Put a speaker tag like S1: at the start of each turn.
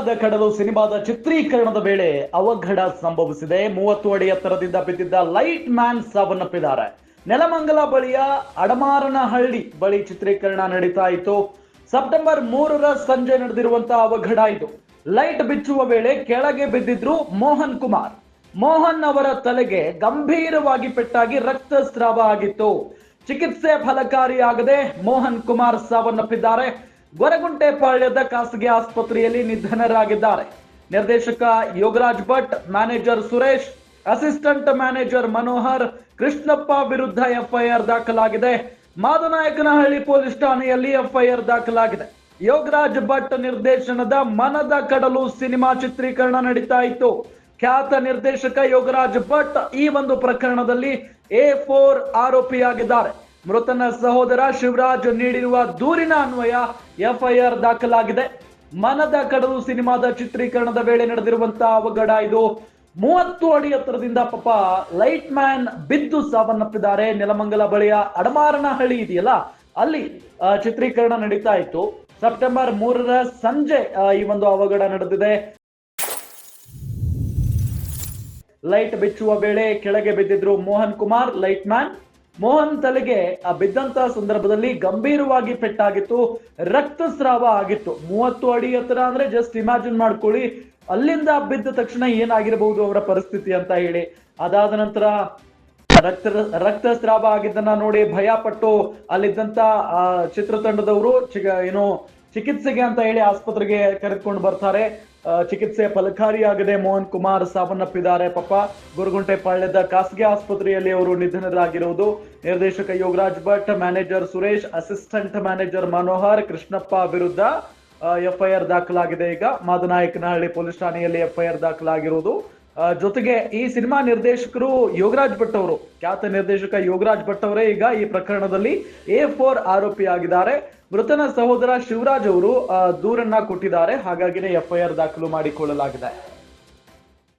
S1: ಮನದ ಕಡಲು ಸಿನಿಮಾದ ಚಿತ್ರೀಕರಣದ ವೇಳೆ ಅವಘಡ ಸಂಭವಿಸಿದೆ. 30 ಅಡಿ ಎತ್ತರದಿಂದ ಬಿದ್ದಿದ್ದ ಲೈಟ್ ಮ್ಯಾನ್ ಸಾವನ್ನಪ್ಪಿದ್ದಾರೆ. ನೆಲಮಂಗಲ ಬಳಿಯ ಅಡಮಾರನಹಳ್ಳಿ ಬಳಿ ಚಿತ್ರೀಕರಣ ನಡೀತಾ ಇತ್ತು. ಸೆಪ್ಟೆಂಬರ್ 3ರ ಸಂಜೆ ನಡೆದಿರುವಂತಹ ಅವಘಡ ಇದು. ಲೈಟ್ ಬಿಚ್ಚುವ ವೇಳೆ ಕೆಳಗೆ ಬಿದ್ದಿದ್ರು ಮೋಹನ್ ಕುಮಾರ್. ಮೋಹನ್ ಅವರ ತಲೆಗೆ ಗಂಭೀರವಾಗಿ ಪೆಟ್ಟಾಗಿ ರಕ್ತಸ್ರಾವ ಆಗಿತ್ತು. ಚಿಕಿತ್ಸೆ ಫಲಕಾರಿಯಾಗದೆ ಮೋಹನ್ ಕುಮಾರ್ ಸಾವನ್ನಪ್ಪಿದ್ದಾರೆ. ಗೊರಗುಂಟೆಪಾಳ್ಯದ ಖಾಸಗಿ ಆಸ್ಪತ್ರೆಯಲ್ಲಿ ನಿಧನರಾಗಿದ್ದಾರೆ. ನಿರ್ದೇಶಕ Yograj Bhat, manager Suresh, assistant manager Manohar, Krishnappa ವಿರುದ್ಧ ಎಫ್ಐಆರ್ ದಾಖಲಾಗಿದೆ. ಮಾದನಾಯಕನಹಳ್ಳಿ ಪೊಲೀಸ್ ಠಾಣೆಯಲ್ಲಿ ಎಫ್ಐಆರ್ ದಾಖಲಾಗಿದೆ. ಯೋಗರಾಜ್ ಭಟ್ ನಿರ್ದೇಶನದ ಮನದ ಕಡಲು ಸಿನಿಮಾ ಚಿತ್ರೀಕರಣ ನಡೀತಾ ಇತ್ತು. ಖ್ಯಾತ ನಿರ್ದೇಶಕ ಯೋಗರಾಜ್ ಭಟ್ ಈ ಒಂದು ಪ್ರಕರಣದಲ್ಲಿ A4 ಆರೋಪಿಯಾಗಿದ್ದಾರೆ. ಮೃತನ ಸಹೋದರ ಶಿವರಾಜ್ ನೀಡಿರುವ ದೂರಿನ ಅನ್ವಯ ಎಫ್ಐಆರ್ ದಾಖಲಾಗಿದೆ. ಮನದ ಕಡಲು ಸಿನಿಮಾದ ಚಿತ್ರೀಕರಣದ ವೇಳೆ ನಡೆದಿರುವಂತಹ ಅವಘಡ ಇದು. 30 ಅಡಿ ಎತ್ತರದಿಂದ ಪಾಪ ಲೈಟ್ ಮ್ಯಾನ್ ಬಿದ್ದು ಸಾವನ್ನಪ್ಪಿದ್ದಾರೆ. ನೆಲಮಂಗಲ ಬಳಿಯ ಅಡಮಾರನಹಳ್ಳಿ ಇದೆಯಲ್ಲ, ಅಲ್ಲಿ ಚಿತ್ರೀಕರಣ ನಡೀತಾ ಇತ್ತು. ಸೆಪ್ಟೆಂಬರ್ 3ರ ಸಂಜೆ ಈ ಒಂದು ಅವಘಡ ನಡೆದಿದೆ. ಲೈಟ್ ಬಿಚ್ಚುವ ವೇಳೆ ಕೆಳಗೆ ಬಿದ್ದಿದ್ರು ಮೋಹನ್ ಕುಮಾರ್, ಲೈಟ್ ಮ್ಯಾನ್. ಮೋಹನ್ ತಲೆಗೆ ಬಿದ್ದಂತಹ ಸಂದರ್ಭದಲ್ಲಿ ಗಂಭೀರವಾಗಿ ಪೆಟ್ಟಾಗಿತ್ತು, ರಕ್ತಸ್ರಾವ ಆಗಿತ್ತು. 30 ಅಡಿ ಎತ್ತರ ಅಂದ್ರೆ ಜಸ್ಟ್ ಇಮ್ಯಾಜಿನ್ ಮಾಡ್ಕೊಳ್ಳಿ, ಅಲ್ಲಿಂದ ಬಿದ್ದ ತಕ್ಷಣ ಏನಾಗಿರಬಹುದು ಅವರ ಪರಿಸ್ಥಿತಿ ಅಂತ ಹೇಳಿ. ಅದಾದ ನಂತರ ರಕ್ತಸ್ರಾವ ಆಗಿದ್ದನ್ನ ನೋಡಿ ಭಯ ಪಟ್ಟು ಅಲ್ಲಿದ್ದಂತ ಚಿತ್ರತಂಡದವರು ಚಿಕಿತ್ಸೆಗೆ ಅಂತ ಹೇಳಿ ಆಸ್ಪತ್ರೆಗೆ ಕರೆದುಕೊಂಡು ಬರ್ತಾರೆ. ಚಿಕಿತ್ಸೆ ಫಲಕಾರಿಯಾಗದೆ ಮೋಹನ್ ಕುಮಾರ್ ಸಾವನ್ನಪ್ಪಿದ್ದಾರೆ. ಪಾಪ ಗೊರಗುಂಟೆಪಾಳ್ಯದ ಖಾಸಗಿ ಆಸ್ಪತ್ರೆಯಲ್ಲಿ ಅವರು ನಿಧನರಾಗಿರುವುದು. ನಿರ್ದೇಶಕ Yograj Bhat, manager Suresh, assistant manager Manohar, Krishnappa ವಿರುದ್ಧ ಎಫ್ಐಆರ್ ದಾಖಲಾಗಿದೆ. ಈಗ ಮಾದನಾಯಕನಹಳ್ಳಿ ಪೊಲೀಸ್ ಠಾಣೆಯಲ್ಲಿ ಎಫ್ಐಆರ್ ದಾಖಲಾಗಿರುವುದು. ಜೊತೆಗೆ ಈ ಸಿನಿಮಾ ನಿರ್ದೇಶಕರು ಯೋಗರಾಜ್ ಭಟ್ ಅವರು, ಖ್ಯಾತ ನಿರ್ದೇಶಕ ಯೋಗರಾಜ್ ಭಟ್ ಅವರೇ ಈಗ ಈ ಪ್ರಕರಣದಲ್ಲಿ A4 ಆರೋಪಿಯಾಗಿದ್ದಾರೆ. ಮೃತನ ಸಹೋದರ ಶಿವರಾಜ್ ಅವರು ದೂರನ್ನ ಕೊಟ್ಟಿದ್ದಾರೆ. ಹಾಗಾಗಿನೇ ಎಫ್ಐಆರ್ ದಾಖಲು ಮಾಡಿಕೊಳ್ಳಲಾಗಿದೆ.